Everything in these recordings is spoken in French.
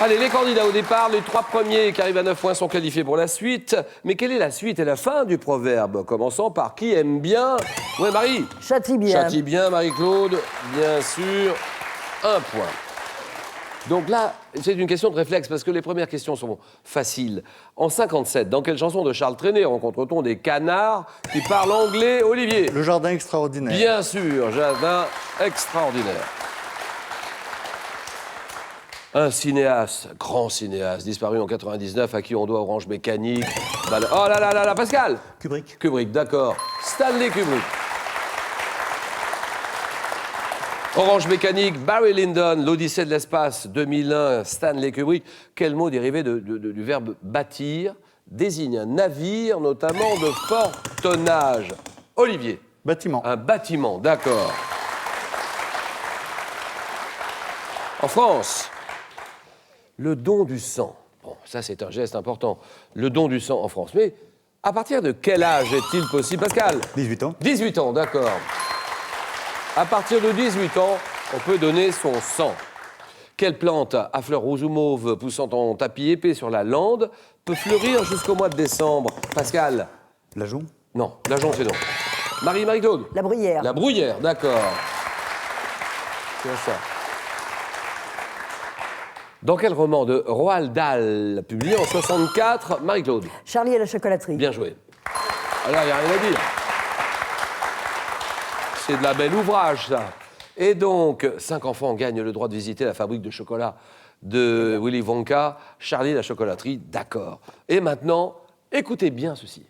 Allez, les candidats au départ, les 3 premiers qui arrivent à 9 points sont qualifiés pour la suite. Mais quelle est la suite et la fin du proverbe? Commençons par qui aime bien. Ouais, Marie. Châtie bien. Châtie bien, Marie-Claude. Bien sûr. 1 point. Donc là, c'est une question de réflexe parce que les premières questions sont faciles. En 57, dans quelle chanson de Charles Trenet rencontre-t-on des canards qui parlent anglais, Olivier? Le jardin extraordinaire. Bien sûr, jardin extraordinaire. Un cinéaste, grand cinéaste, disparu en 99, à qui on doit Orange Mécanique. Oh là là là là, Pascal! Kubrick. Kubrick, d'accord. Stanley Kubrick. Orange Mécanique, Barry Lyndon, l'Odyssée de l'espace, 2001, Stanley Kubrick. Quel mot dérivé du verbe bâtir désigne un navire, notamment de fort tonnage? Olivier. Bâtiment. Un bâtiment, d'accord. En France, le don du sang. Bon, ça c'est un geste important. Le don du sang en France. Mais à partir de quel âge est-il possible, Pascal? 18 ans. 18 ans, d'accord. À partir de 18 ans, on peut donner son sang. Quelle plante à fleurs rouges ou mauves poussant en tapis épais sur la lande peut fleurir jusqu'au mois de décembre? Pascal? L'ajon. Non, l'ajon c'est non. Marie-Claude? La bruyère. La bruyère, d'accord. C'est ça. Dans quel roman de Roald Dahl, publié en 64, Marie-Claude? Charlie et la chocolaterie. Bien joué. Alors, il n'y a rien à dire. C'est de la belle ouvrage, ça. Et donc, 5 enfants gagnent le droit de visiter la fabrique de chocolat de Willy Wonka, Charlie la chocolaterie, d'accord. Et maintenant, écoutez bien ceci.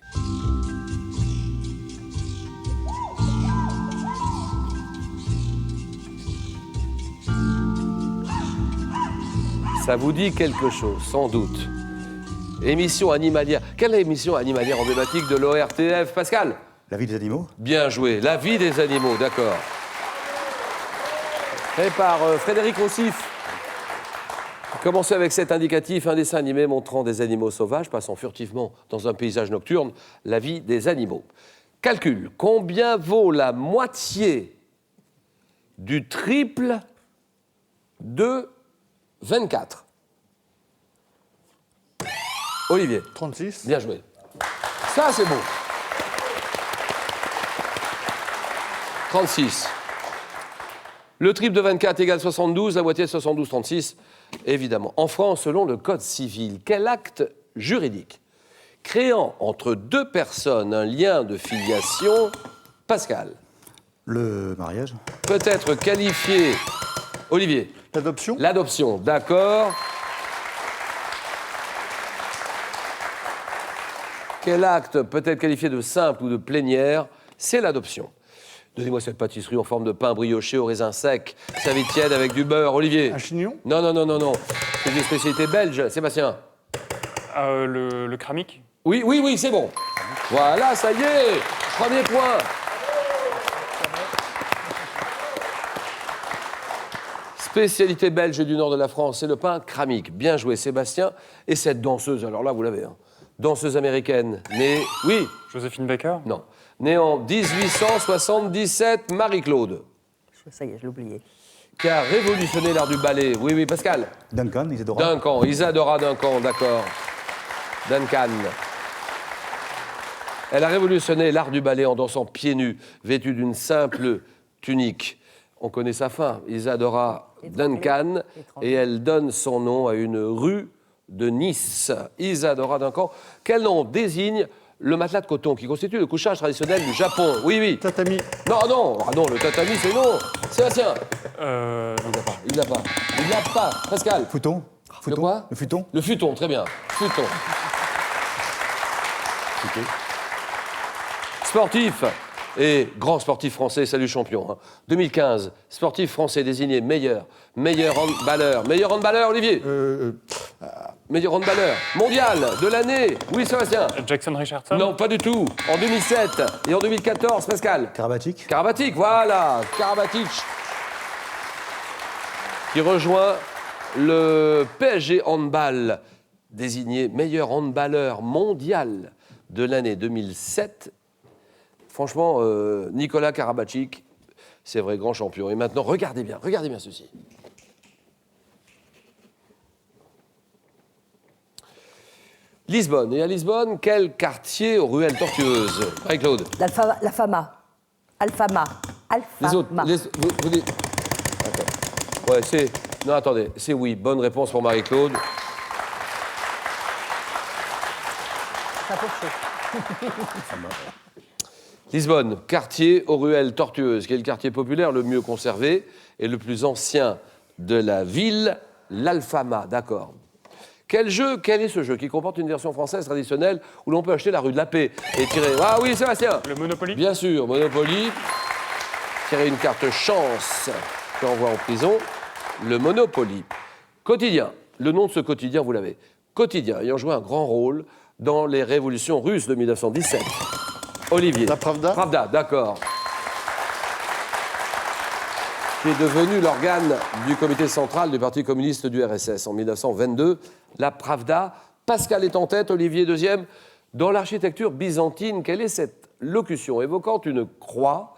Ça vous dit quelque chose, sans doute. Émission animalière. Quelle émission animalière emblématique de l'ORTF, Pascal? La vie des animaux. Bien joué. La vie des animaux, d'accord. Fait par Frédéric Rossif. Commencez avec cet indicatif, un dessin animé montrant des animaux sauvages passant furtivement dans un paysage nocturne, la vie des animaux. Calcul. Combien vaut la moitié du triple de 24? Olivier. 36. Bien joué. Ça, c'est bon. 36. Le triple de 24 égale 72, la moitié de 72, 36, évidemment. En France, selon le Code civil, quel acte juridique créant entre 2 personnes un lien de filiation, Pascal, Le mariage. peut être qualifié, Olivier, L'adoption. l'adoption, d'accord. Quel acte peut être qualifié de simple ou de plénière? C'est l'adoption. Donnez-moi cette pâtisserie en forme de pain brioché au raisin sec, servi tiède avec du beurre. Olivier. Un chignon. Non, non, non, non, non. C'est une spécialité belge. Sébastien. Le cramique. Oui, oui, oui, c'est bon. Voilà, ça y est. Premier point. Spécialité belge du nord de la France, c'est le pain cramique. Bien joué, Sébastien. Et cette danseuse, alors là, vous l'avez, hein. Danseuse américaine, née... Oui. Joséphine Baker. Non. Née en 1877, Marie-Claude, Ça y est, je l'ai oublié. qui a révolutionné l'art du ballet. Oui, oui, Pascal. Duncan, Isadora. Duncan, Isadora Duncan, d'accord. Duncan. Elle a révolutionné l'art du ballet en dansant pieds nus, vêtue d'une simple tunique. On connaît sa fin, Isadora Duncan, et elle donne son nom à une rue de Nice. Isadora Duncan. Quel nom désigne le matelas de coton qui constitue le couchage traditionnel du Japon? Oui, oui. Tatami. Non, non, ah non, le tatami, c'est non. Sébastien. Il Il l'a pas. Il l'a pas. Pascal. Futon. Le quoi? Le futon. Le futon, très bien. Futon. Sportif et grand sportif français, salut champion. Hein. 2015, sportif français désigné meilleur handballeur, Olivier. Meilleur handballeur mondial de l'année. Oui, Sébastien. Jackson Richardson. Non, pas du tout. En 2007 et en 2014, Pascal. Karabatic. Karabatic, voilà. Karabatic. Qui rejoint le PSG Handball, désigné meilleur handballeur mondial de l'année 2007. Franchement, Nicolas Karabatic, c'est vrai, grand champion. Et maintenant, regardez bien ceci. Lisbonne. Et à Lisbonne, quel quartier aux ruelles tortueuses? Marie-Claude. La Fama. Alfama. Les autres. Vous dites. Attends. Ouais, c'est. Non, attendez. C'est oui. Bonne réponse pour Marie-Claude. Ça pour chaud. Lisbonne, quartier aux ruelles tortueuses, qui est le quartier populaire le mieux conservé et le plus ancien de la ville, l'Alfama. D'accord. Quel est ce jeu qui comporte une version française traditionnelle où l'on peut acheter la rue de la Paix et tirer... Ah oui, Sébastien. Le Monopoly. Bien sûr, Monopoly. Tirer une carte chance qui envoie en prison. Le Monopoly. Quotidien. Le nom de ce quotidien, vous l'avez. Quotidien, ayant joué un grand rôle dans les révolutions russes de 1917. Olivier. La Pravda. Pravda, d'accord. Qui est devenu l'organe du comité central du Parti communiste du RSS en 1922. La Pravda. Pascal est en tête, Olivier deuxième. Dans l'architecture byzantine, quelle est cette locution évoquant une croix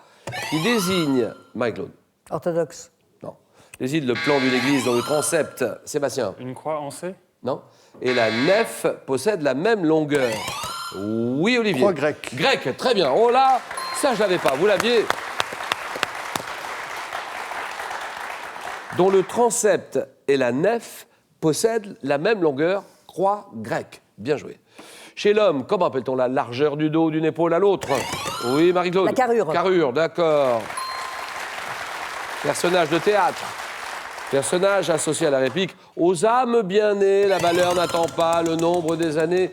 qui désigne... Marie-Claude. Orthodoxe. Non. Désigne le plan d'une église dont le transept... Sébastien. Une croix en C. Non. Et la nef possède la même longueur. Oui, Olivier. Croix grecque. Grec, très bien. Oh là, ça je l'avais pas. Vous l'aviez. Dont le transept et la nef possèdent la même longueur, croix grecque. Bien joué. Chez l'homme, comment appelle-t-on la largeur du dos d'une épaule à l'autre? Oui, Marie-Claude. La carrure. Carrure, d'accord. Personnage de théâtre. Personnage associé à la réplique. Aux âmes bien nées, la valeur n'attend pas le nombre des années.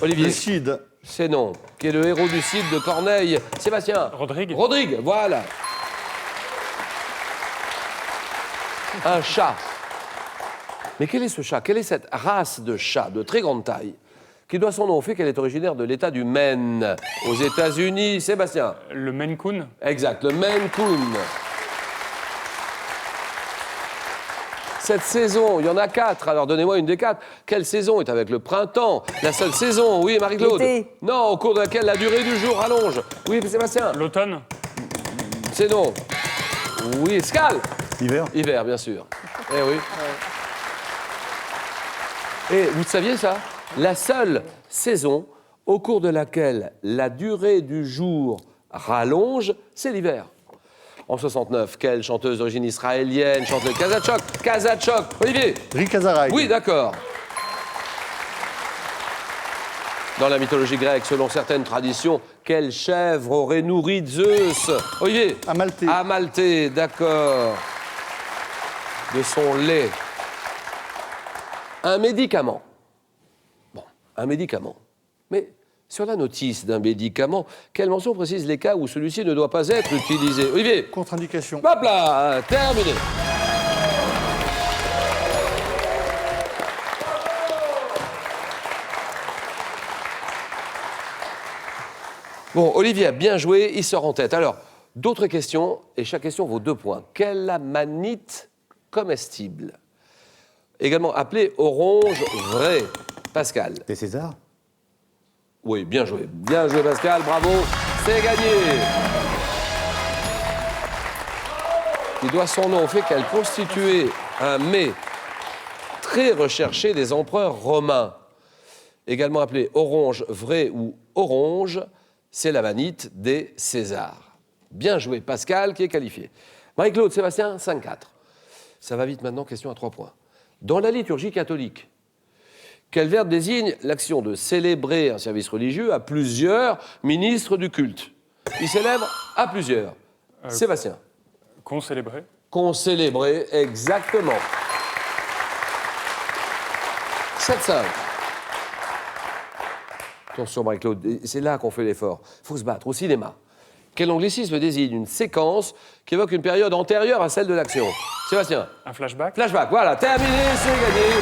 Olivier. Le Cid. C'est non. Qui est le héros du Cid de Corneille. Sébastien. Rodrigue. Rodrigue, voilà. Un chat. Mais quel est ce chat? Quelle est cette race de chat de très grande taille qui doit son nom au fait qu'elle est originaire de l'État du Maine, aux États-Unis? Sébastien. Le Maine Coon. Exact, le Maine Coon. Cette saison, il y en a 4, alors donnez-moi une des 4. Quelle saison est avec le printemps? La seule saison, oui, Marie-Claude. L'été. Non, au cours de laquelle la durée du jour allonge. Oui, Sébastien. L'automne. C'est non. Oui, Scal. Hiver. Hiver, bien sûr. Eh oui. Et vous saviez ça? La seule saison au cours de laquelle la durée du jour rallonge, c'est l'hiver. En 69, quelle chanteuse d'origine israélienne chante le Kazachok? Kazachok. Olivier. Rick Azaray. Oui, d'accord. Dans la mythologie grecque, selon certaines traditions, quelle chèvre aurait nourri Zeus? Olivier. Amalthée. Amalthée, d'accord. De son lait. Un médicament. Bon, un médicament. Mais sur la notice d'un médicament, quelle mention précise les cas où celui-ci ne doit pas être utilisé? Olivier. Contre-indication. Hop là, terminé. Bon, Olivier a bien joué, il sort en tête. Alors, d'autres questions, et chaque question vaut 2 points. Quelle amanite comestible, également appelée orange vraie? Pascal. Des Césars. Oui, bien joué Pascal, bravo, c'est gagné. Il doit son nom au fait qu'elle constituait un mets très recherché des empereurs romains. Également appelé orange vraie ou orange, c'est l'amanite des Césars. Bien joué Pascal, qui est qualifié. Marie-Claude, Sébastien, 5-4. Ça va vite maintenant, question à 3 points. Dans la liturgie catholique, quel verbe désigne l'action de célébrer un service religieux à plusieurs ministres du culte? Il célèbre à plusieurs. Sébastien. Concélébrer. Concélébrer, exactement. 7-5. Attention, Marie-Claude, c'est là qu'on fait l'effort. Il faut se battre. Au cinéma, quel anglicisme désigne une séquence qui évoque une période antérieure à celle de l'action? Sébastien. Un flashback. Flashback, voilà, terminé, c'est gagné.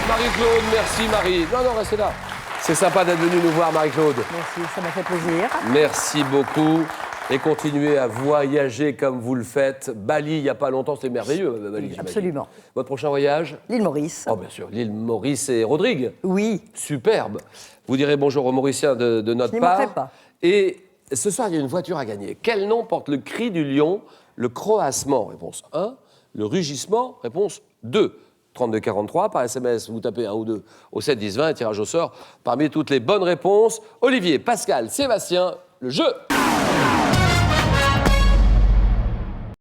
Marie-Claude, merci Marie. Non, restez là. C'est sympa d'être venu nous voir, Marie-Claude. Merci, ça m'a fait plaisir. Merci beaucoup. Et continuez à voyager comme vous le faites. Bali, il n'y a pas longtemps, c'était merveilleux, Bali, j'imagine. Absolument. Votre prochain voyage? L'île Maurice. Oh, bien sûr, l'île Maurice et Rodrigue. Oui. Superbe. Vous direz bonjour aux Mauriciens de notre Je n'y part. manquerai pas. Et ce soir, il y a une voiture à gagner. Quel nom porte le cri du lion? Le croassement, réponse 1. Le rugissement, réponse 2. 32 43. Par SMS, vous tapez 1 ou 2 au 7 10 20 et tirage au sort parmi toutes les bonnes réponses. Olivier, Pascal, Sébastien, le jeu.